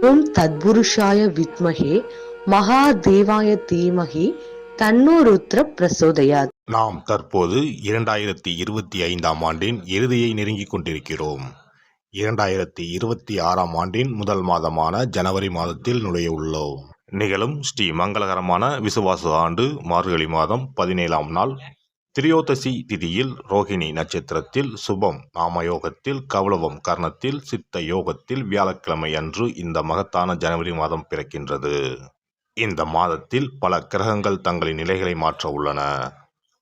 ஓம் தத்புருஷாய வித்மஹே மகாதேவாய தீமஹி தன்னோ ருத்ர பிரசோதயாத். நாம் தற்போது 2025ஆம் ஆண்டின் இறுதியை நெருங்கிக் கொண்டிருக்கிறோம். 2026ஆம் ஆண்டின் முதல் மாதமான ஜனவரி மாதத்தில் நுழைய உள்ளோம். நிகழும் ஸ்ரீ மங்களகரமான விசுவாச ஆண்டு மார்கழி மாதம் 17ஆம் நாள் திரியோதசி திதியில் ரோகிணி நட்சத்திரத்தில் சுபம் நாமயோகத்தில் கௌளவம் கர்ணத்தில் சித்த யோகத்தில் வியாழக்கிழமை அன்று இந்த மகத்தான ஜனவரி மாதம் பிறக்கின்றது. இந்த மாதத்தில் பல கிரகங்கள் தங்களின் நிலைகளை மாற்ற உள்ளன.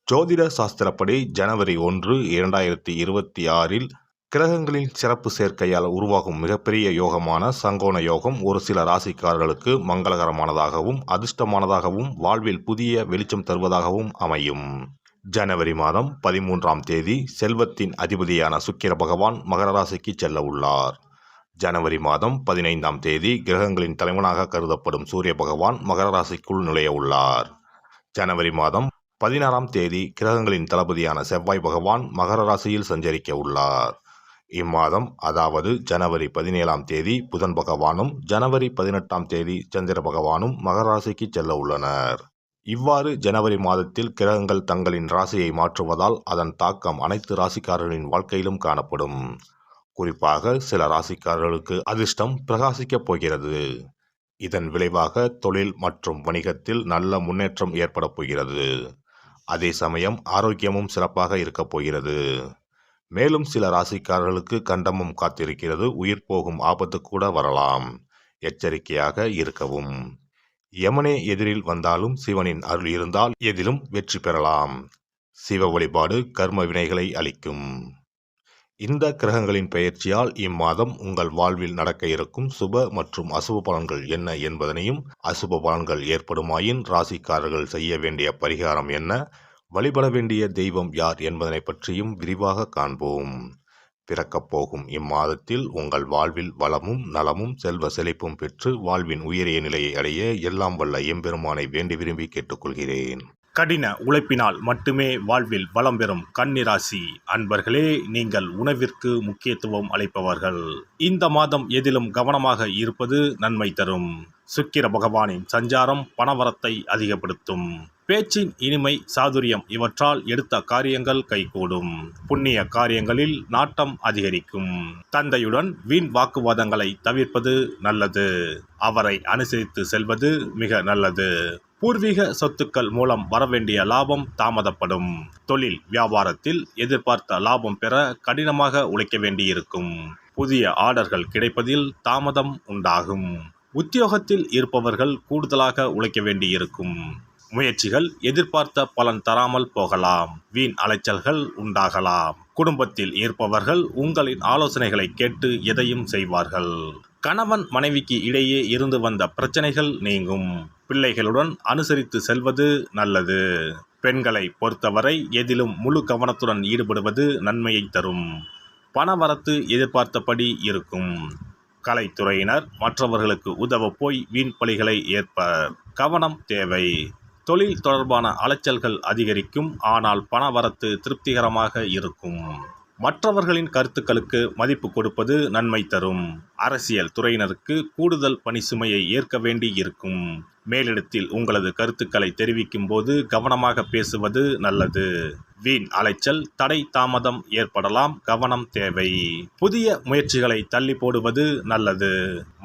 ஜோதிட சாஸ்திரப்படி ஜனவரி 1, 2026இல் கிரகங்களின் சிறப்பு சேர்க்கையால் உருவாகும் மிகப்பெரிய யோகமான சங்கோண யோகம் ஒரு சில ராசிக்காரர்களுக்கு மங்களகரமானதாகவும் அதிர்ஷ்டமானதாகவும் வாழ்வில் புதிய வெளிச்சம் தருவதாகவும் அமையும். ஜனவரி மாதம் 13ஆம் தேதி செல்வத்தின் அதிபதியான சுக்கிர பகவான் மகர ராசிக்கு செல்ல உள்ளார். ஜனவரி மாதம் 15ஆம் தேதி கிரகங்களின் தலைவனாக கருதப்படும் சூரிய பகவான் மகர ராசிக்குள் நுழைய உள்ளார். ஜனவரி மாதம் 16ஆம் தேதி கிரகங்களின் தளபதியான செவ்வாய் பகவான் மகர ராசியில் சஞ்சரிக்க உள்ளார். இம்மாதம் அதாவது ஜனவரி 17ஆம் தேதி புதன் பகவானும் ஜனவரி 18ஆம் தேதி சந்திர பகவானும் மகர ராசிக்கு செல்ல உள்ளனர். இவ்வாறு ஜனவரி மாதத்தில் கிரகங்கள் தங்களின் ராசியை மாற்றுவதால் அதன் தாக்கம் அனைத்து ராசிக்காரர்களின் வாழ்க்கையிலும் காணப்படும். குறிப்பாக சில ராசிக்காரர்களுக்கு அதிர்ஷ்டம் பிரகாசிக்கப் போகிறது. இதன் விளைவாக தொழில் மற்றும் வணிகத்தில் நல்ல முன்னேற்றம் ஏற்பட போகிறது. அதே சமயம் ஆரோக்கியமும் சிறப்பாக இருக்கப் போகிறது. மேலும் சில ராசிக்காரர்களுக்கு கண்டமும் காத்திருக்கிறது. உயிர் போகும் ஆபத்து கூட வரலாம். எச்சரிக்கையாக இருக்கவும். யமனே எதிரில் வந்தாலும் சிவனின் அருள் இருந்தால் எதிலும் வெற்றி பெறலாம். சிவ வழிபாடு கர்ம வினைகளை அளிக்கும். இந்த கிரகங்களின் பெயர்ச்சியால் இம்மாதம் உங்கள் வாழ்வில் நடக்க இருக்கும் சுப மற்றும் அசுப பலன்கள் என்ன என்பதனையும், அசுப பலன்கள் ஏற்படுமாயின் ராசிக்காரர்கள் செய்ய வேண்டிய பரிகாரம் என்ன, வழிபட வேண்டிய தெய்வம் யார் என்பதனை பற்றியும் விரிவாக காண்போம். பிறக்கப் போகும் இம்மாதத்தில் உங்கள் வாழ்வில் வளமும் நலமும் செல்வ செழிப்பும் பெற்று வாழ்வின் உயரிய நிலையை அடைய எல்லாம் வல்ல எம்பெருமானை வேண்டி விரும்பி கேட்டுக்கொள்கிறேன். கடின உழைப்பினால் மட்டுமே வாழ்வில் வளம் பெறும் கன்னிராசி அன்பர்களே, நீங்கள் உணவிற்கு முக்கியத்துவம் அளிப்பவர்கள். இந்த மாதம் எதிலும் கவனமாக இருப்பது நன்மை தரும். சுக்கிர பகவானின் சஞ்சாரம் பணவரத்தை அதிகப்படுத்தும். பேச்சின் இனிமை சாதுரியம் இவற்றால் எடுத்த காரியங்கள் கைகூடும். புண்ணிய காரியங்களில் நாட்டம் அதிகரிக்கும். தந்தையுடன் வீண் வாக்குவாதங்களை தவிர்ப்பது நல்லது. அவரை அனுசரித்து செல்வது மிக நல்லது. பூர்வீக சொத்துக்கள் மூலம் வரவேண்டிய லாபம் தாமதப்படும். தொழில் வியாபாரத்தில் எதிர்பார்த்த லாபம் பெற கடினமாக உழைக்க வேண்டியிருக்கும். புதிய ஆர்டர்கள் கிடைப்பதில் தாமதம் உண்டாகும். உத்தியோகத்தில் இருப்பவர்கள் கூடுதலாக உழைக்க வேண்டியிருக்கும். முயற்சிகள் எதிர்பார்த்த பலன் தராமல் போகலாம். வீண் அலைச்சல்கள் உண்டாகலாம். குடும்பத்தில் இருப்பவர்கள் உங்களின் ஆலோசனைகளை கேட்டு எதையும் செய்வார்கள். கணவன் மனைவிக்கு இடையே இருந்து வந்த பிரச்சனைகள் நீங்கும். பிள்ளைகளுடன் அனுசரித்து செல்வது நல்லது. பெண்களை பொறுத்தவரை எதிலும் முழு கவனத்துடன் ஈடுபடுவது நன்மையை தரும். பணவரத்து எதிர்பார்த்தபடி இருக்கும். கலைத்துறையினர் மற்றவர்களுக்கு உதவ போய் வீண் பழிகளை ஏற்பர். கவனம் தேவை. தொழில் தொடர்பான அலைச்சல்கள் அதிகரிக்கும். ஆனால் பணவரத்து திருப்திகரமாக இருக்கும். மற்றவர்களின் கருத்துக்களுக்கு மதிப்பு கொடுப்பது நன்மை தரும். அரசியல் துறையினருக்கு கூடுதல் பணி சுமையை ஏற்க வேண்டி இருக்கும். மேலிடத்தில் உங்களது கருத்துக்களை தெரிவிக்கும் போது கவனமாக பேசுவது நல்லது. வீண் அலைச்சல் தடை தாமதம் ஏற்படலாம். கவனம் தேவை. புதிய முயற்சிகளை தள்ளி போடுவது நல்லது.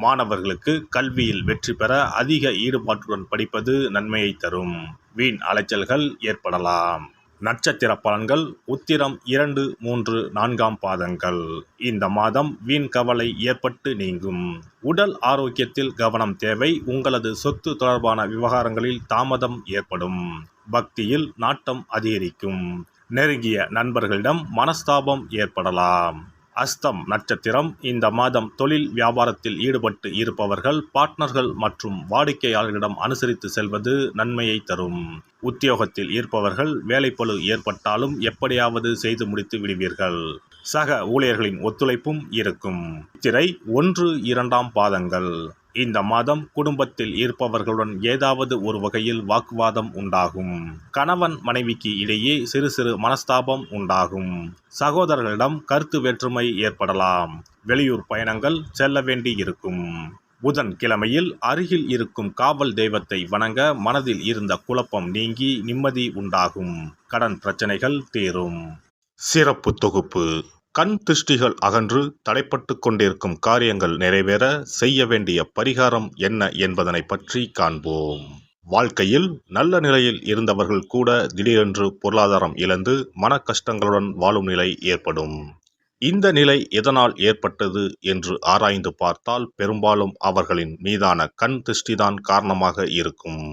மாணவர்களுக்கு கல்வியில் வெற்றி பெற அதிக ஈடுபாட்டுடன் படிப்பது நன்மையை தரும். வீண் அலைச்சல்கள் ஏற்படலாம். நட்சத்திர பலன்கள் உத்திரம் 2, 3, 4ஆம் பாதங்கள். இந்த மாதம் வீண் கவலை ஏற்பட்டு நீங்கும். உடல் ஆரோக்கியத்தில் கவனம் தேவை. உங்களது சொத்து தொடர்பான விவகாரங்களில் தாமதம் ஏற்படும். பக்தியில் நாட்டம் அதிகரிக்கும். நெருங்கிய நண்பர்களிடம் மனஸ்தாபம் ஏற்படலாம். அஸ்தம் நட்சத்திரம். இந்த மாதம் தொழில் வியாபாரத்தில் ஈடுபட்டு இருப்பவர்கள் பார்ட்னர்கள் மற்றும் வாடிக்கையாளர்களிடம் அனுசரித்து செல்வது நன்மையை தரும். உத்தியோகத்தில் இருப்பவர்கள் வேலைப்பளு ஏற்பட்டாலும் எப்படியாவது செய்து முடித்து விடுவீர்கள். சக ஊழியர்களின் ஒத்துழைப்பும் இருக்கும். சித்திரை 1, 2ஆம் பாதங்கள். இந்த மாதம் குடும்பத்தில் இருப்பவர்களுடன் ஏதாவது ஒரு வகையில் வாக்குவாதம் உண்டாகும். கணவன் மனைவிக்கு இடையே சிறு சிறு மனஸ்தாபம் உண்டாகும். சகோதரர்களிடம் கருத்து வேற்றுமை ஏற்படலாம். வெளியூர் பயணங்கள் செல்ல வேண்டி இருக்கும். புதன்கிழமையில் அருகில் இருக்கும் காவல் தெய்வத்தை வணங்க மனதில் இருந்த குழப்பம் நீங்கி நிம்மதி உண்டாகும். கடன் பிரச்சனைகள் தீரும். சிறப்பு தொகுப்பு. கண் திருஷ்டிகள் அகன்று தடைப்பட்டு கொண்டிருக்கும் காரியங்கள் நிறைவேற செய்ய வேண்டிய பரிகாரம் என்ன என்பதனை பற்றி காண்போம். வாழ்க்கையில் நல்ல நிலையில் இருந்தவர்கள் கூட திடீரென்று பொருளாதாரம் இழந்து மன கஷ்டங்களுடன் வாழும் நிலை ஏற்படும். இந்த நிலை எதனால் ஏற்பட்டது என்று ஆராய்ந்து பார்த்தால் பெரும்பாலும் அவர்களின் மீதான கண் திருஷ்டிதான் காரணமாக இருக்கும்.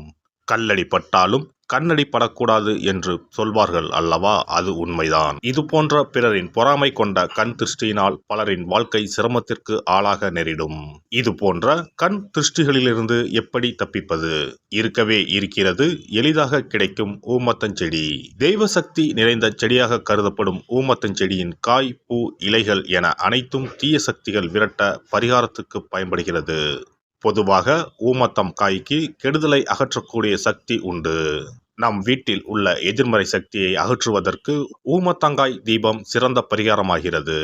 கல்லடி பட்டாலும் கண்ணடி படக்கூடாது என்று சொல்வார்கள் அல்லவா, அது உண்மைதான். இது போன்ற பிறரின் பொறாமை கொண்ட கண் திருஷ்டியினால் பலரின் வாழ்க்கை சிரமத்திற்கு ஆளாக நேரிடும். இது போன்ற கண் திருஷ்டிகளிலிருந்து எப்படி தப்பிப்பது? இருக்கவே இருக்கிறது எளிதாக கிடைக்கும் ஊமத்தஞ்செடி. தெய்வ சக்தி நிறைந்த செடியாக கருதப்படும் ஊமத்தஞ்செடியின் காய், பூ, இலைகள் என அனைத்தும் தீய சக்திகள் விரட்ட பரிகாரத்துக்கு பயன்படுகிறது. பொதுவாக ஊமத்தம் காய்க்கு கெடுதலை அகற்றக்கூடிய சக்தி உண்டு. நம் வீட்டில் உள்ள எதிர்மறை சக்தியை அகற்றுவதற்கு ஊமத்தங்காய் தீபம் சிறந்த பரிகாரமாகிறது.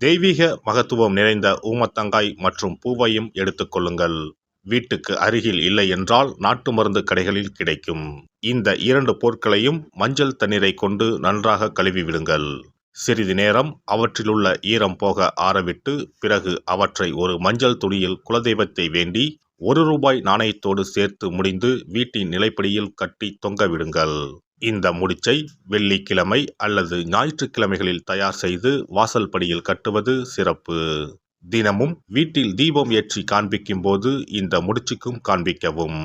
தெய்வீக மகத்துவம் நிறைந்த ஊமத்தங்காய் மற்றும் பூவையும் எடுத்துக்கொள்ளுங்கள். வீட்டுக்கு அருகில் இல்லை என்றால் நாட்டு மருந்து கடைகளில் கிடைக்கும். இந்த 2 பொருட்களையும் மஞ்சள் தண்ணீரை கொண்டு நன்றாக கழுவி விடுங்கள். சிறிது நேரம் அவற்றிலுள்ள ஈரம் போக ஆறவிட்டு பிறகு அவற்றை ஒரு மஞ்சள் துணியில் குலதெய்வத்தை வேண்டி ₹1 நாணயத்தோடு சேர்த்து முடிந்து வீட்டின் நிலைப்படியில் கட்டி தொங்கவிடுங்கள். இந்த முடிச்சை வெள்ளிக்கிழமை அல்லது ஞாயிற்றுக்கிழமைகளில் தயார் செய்து வாசல் படியில் கட்டுவது சிறப்பு. தினமும் வீட்டில் தீபம் ஏற்றி காண்பிக்கும் போது இந்த முடிச்சுக்கும் காண்பிக்கவும்.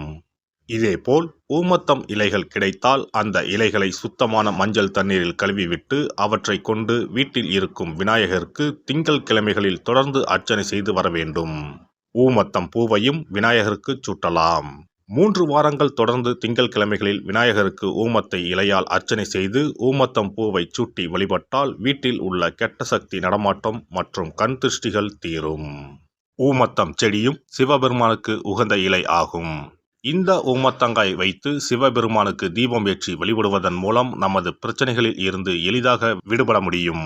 இதேபோல் ஊமத்தம் இலைகள் கிடைத்தால் அந்த இலைகளை சுத்தமான மஞ்சள் தண்ணீரில் கழுவிவிட்டு அவற்றை கொண்டு வீட்டில் இருக்கும் விநாயகருக்கு திங்கள் கிழமைகளில் தொடர்ந்து அர்ச்சனை செய்து வர வேண்டும். ஊமத்தம் பூவையும் விநாயகருக்கு சூட்டலாம். 3 வாரங்கள் தொடர்ந்து திங்கள் கிழமைகளில் விநாயகருக்கு ஊமத்தை இலையால் அர்ச்சனை செய்து ஊமத்தம் பூவை சூட்டி வழிபட்டால் வீட்டில் உள்ள கெட்ட சக்தி நடமாட்டம் மற்றும் கண் திருஷ்டிகள் தீரும். ஊமத்தம் செடியும் சிவபெருமானுக்கு உகந்த இலை ஆகும். இந்த ஊமத்தங்காய் வைத்து சிவபெருமானுக்கு தீபம் ஏற்றி வழிபடுவதன் மூலம் நமது பிரச்சனைகளில் இருந்து எளிதாக விடுபட முடியும்.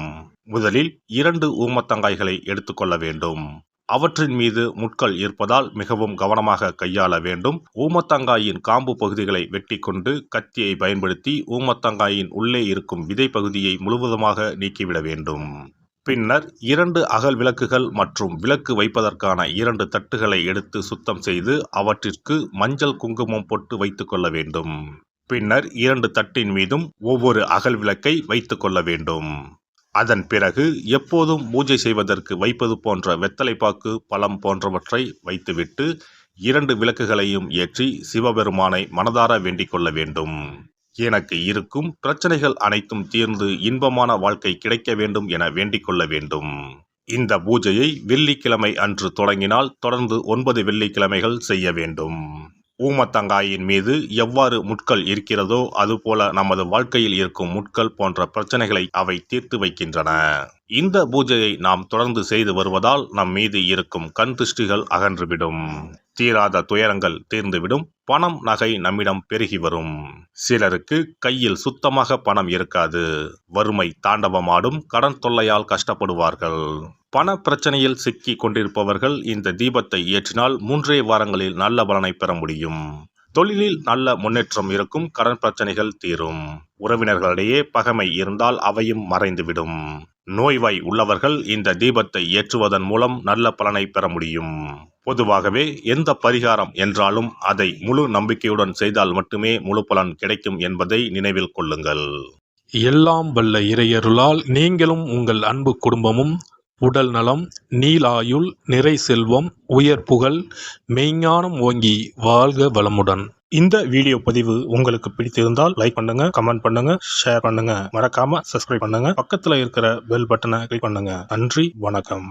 முதலில் 2 ஊமத்தங்காய்களை எடுத்துக்கொள்ள வேண்டும். அவற்றின் மீது முட்கள் இருப்பதால் மிகவும் கவனமாக கையாள வேண்டும். ஊமத்தங்காயின் காம்பு பகுதிகளை வெட்டி கொண்டு கத்தியை பயன்படுத்தி ஊமத்தங்காயின் உள்ளே இருக்கும் விதை பகுதியை முழுவதுமாக நீக்கிவிட வேண்டும். பின்னர் 2 அகல் விளக்குகள் மற்றும் விளக்கு வைப்பதற்கான 2 தட்டுகளை எடுத்து சுத்தம் செய்து அவற்றிற்கு மஞ்சள் குங்குமம் போட்டு வைத்துக் கொள்ள வேண்டும். பின்னர் 2 தட்டின் மீதும் ஒவ்வொரு அகல் விளக்கை வைத்துக் கொள்ள வேண்டும். அதன் பிறகு எப்போதும் பூஜை செய்வதற்கு வைப்பது போன்ற வெத்தலைப்பாக்கு, பழம் போன்றவற்றை வைத்துவிட்டு 2 விளக்குகளையும் ஏற்றி சிவபெருமானை மனதார வேண்டிக் கொள்ள வேண்டும். எனக்கு இருக்கும் பிரச்சனைகள் அனைத்தும் தீர்ந்து இன்பமான வாழ்க்கை கிடைக்க வேண்டும் என வேண்டிக் கொள்ள வேண்டும். இந்த பூஜையை வெள்ளிக்கிழமை அன்று தொடங்கினால் தொடர்ந்து 9 வெள்ளிக்கிழமைகள் செய்ய வேண்டும். ஊமத்தங்காயின் மீது எவ்வாறு முட்கள் இருக்கிறதோ அதுபோல நமது வாழ்க்கையில் இருக்கும் முட்கள் போன்ற பிரச்சனைகளை அவை தீர்த்து வைக்கின்றன. இந்த பூஜையை நாம் தொடர்ந்து செய்து வருவதால் நம் மீது இருக்கும் கண் திருஷ்டிகள் அகன்றுவிடும். தீராத துயரங்கள் தீர்ந்துவிடும். பணம், நகை நம்மிடம் பெருகி வரும். சிலருக்கு கையில் சுத்தமாக பணம் இருக்காது. வறுமை தாண்டவமாடும். கடன் தொல்லையால் கஷ்டப்படுவார்கள். பண பிரச்சனையில் சிக்கி கொண்டிருப்பவர்கள் இந்த தீபத்தை ஏற்றினால் 3 வாரங்களில் நல்ல பலனை பெற முடியும். தொழிலில் நல்ல முன்னேற்றம் இருக்கும். கடன் பிரச்சனைகள் தீரும். உறவினர்களிடையே பகைமை இருந்தால் அவையும் மறைந்துவிடும். நோய்வாய் உள்ளவர்கள் இந்த தீபத்தை ஏற்றுவதன் மூலம் நல்ல பலனை பெற முடியும். பொதுவாகவே எந்த பரிகாரம் என்றாலும் அதை முழு நம்பிக்கையுடன் செய்தால் மட்டுமே முழு பலன் கிடைக்கும் என்பதை நினைவில் கொள்ளுங்கள். எல்லாம் வல்ல இறையருளால் நீங்களும் உங்கள் அன்பு குடும்பமும் உடல் நலம், நீலாயுள், நிறை செல்வம், உயர் புகழ், மெய்ஞானம் ஓங்கி வாழ்க வளமுடன். இந்த வீடியோ பதிவு உங்களுக்கு பிடித்திருந்தால் லைக் பண்ணுங்க, கமெண்ட் பண்ணுங்க, ஷேர் பண்ணுங்க, மறக்காம சப்ஸ்கிரைப் பண்ணுங்க, பக்கத்துல இருக்கிற பெல் பட்டனை கிளிக் பண்ணுங்க. நன்றி, வணக்கம்.